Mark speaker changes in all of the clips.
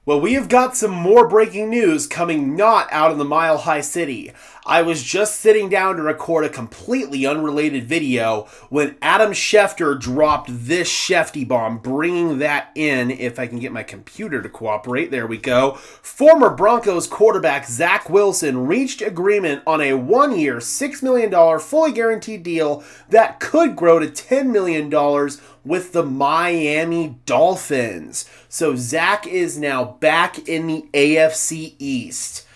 Speaker 1: Well, we have got some more breaking news coming not out of the Mile High City. I was just sitting down to record a completely unrelated video when Adam Schefter dropped this Shefty bomb, bringing that in, if I can get my computer to cooperate. There we go. Former Broncos quarterback Zach Wilson reached agreement on a one-year, $6 million fully guaranteed deal that could grow to $10 million with the Miami Dolphins. So Zach is now back in the AFC East.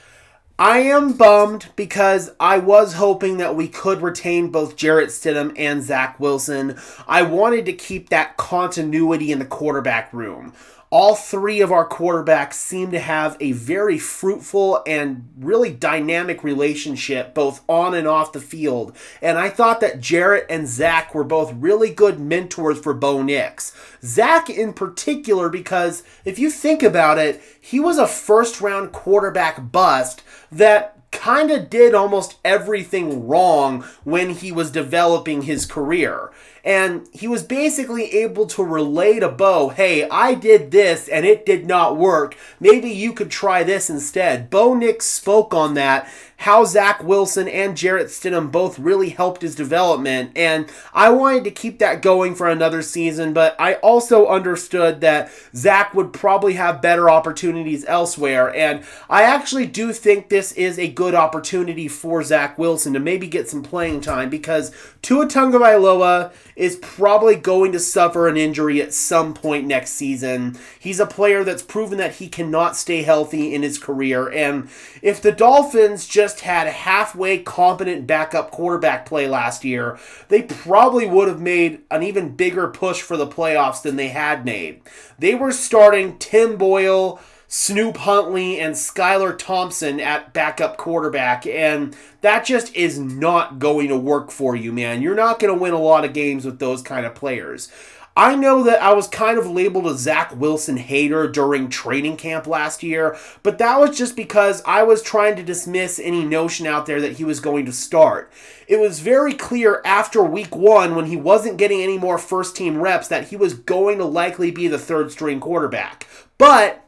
Speaker 1: I am bummed because I was hoping that we could retain both Jarrett Stidham and Zach Wilson. I wanted to keep that continuity in the quarterback room. All three of our quarterbacks seem to have a very fruitful and really dynamic relationship both on and off the field. And I thought that Jarrett and Zach were both really good mentors for Bo Nix. Zach in particular because if you think about it, he was a first-round quarterback bust that kind of did almost everything wrong when he was developing his career. And he was basically able to relay to Bo, hey, I did this and it did not work. Maybe you could try this instead. Bo Nix spoke on that, how Zach Wilson and Jarrett Stidham both really helped his development. And I wanted to keep that going for another season, but I also understood that Zach would probably have better opportunities elsewhere. And I actually do think this is a good opportunity for Zach Wilson to maybe get some playing time because Tua Tagovailoa is probably going to suffer an injury at some point next season. He's a player that's proven that he cannot stay healthy in his career. And if the Dolphins just had a halfway competent backup quarterback play last year, they probably would have made an even bigger push for the playoffs than they had made. They were starting Tim Boyle, Snoop Huntley, and Skylar Thompson at backup quarterback, and that just is not going to work for you, man. You're not going to win a lot of games with those kind of players. I know that I was kind of labeled a Zach Wilson hater during training camp last year, but that was just because I was trying to dismiss any notion out there that he was going to start. It was very clear after week one when he wasn't getting any more first-team reps that he was going to likely be the third-string quarterback. But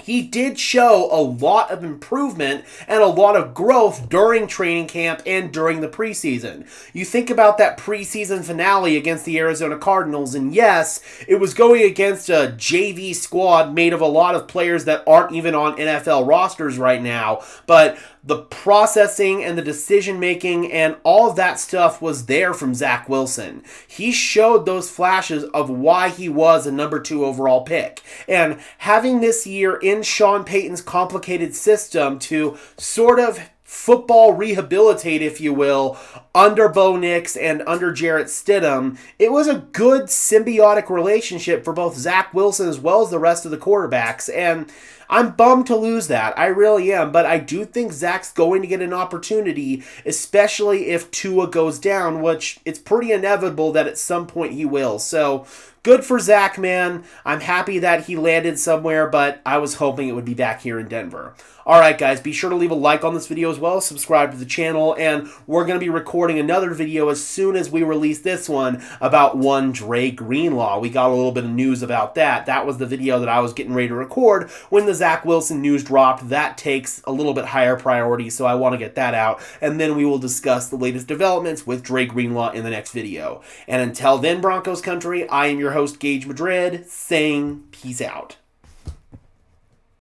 Speaker 1: he did show a lot of improvement and a lot of growth during training camp and during the preseason. You think about that preseason finale against the Arizona Cardinals, and yes, it was going against a JV squad made of a lot of players that aren't even on NFL rosters right now, but the processing and the decision-making and all of that stuff was there from Zach Wilson. He showed those flashes of why he was a number 2 overall pick. And having this year in Sean Payton's complicated system to sort of football rehabilitate, if you will, under Bo Nix and under Jarrett Stidham, it was a good symbiotic relationship for both Zach Wilson as well as the rest of the quarterbacks. And I'm bummed to lose that. I really am. But I do think Zach's going to get an opportunity, especially if Tua goes down, which it's pretty inevitable that at some point he will. So good for Zach, man. I'm happy that he landed somewhere, but I was hoping it would be back here in Denver. Alright guys, be sure to leave a like on this video as well, subscribe to the channel, and we're going to be recording another video as soon as we release this one about one Dre Greenlaw. We got a little bit of news about that. That was the video that I was getting ready to record when the Zach Wilson news dropped. That takes a little bit higher priority, so I want to get that out, and then we will discuss the latest developments with Dre Greenlaw in the next video. And until then, Broncos country, I am your host, Gage Madrid, saying peace out.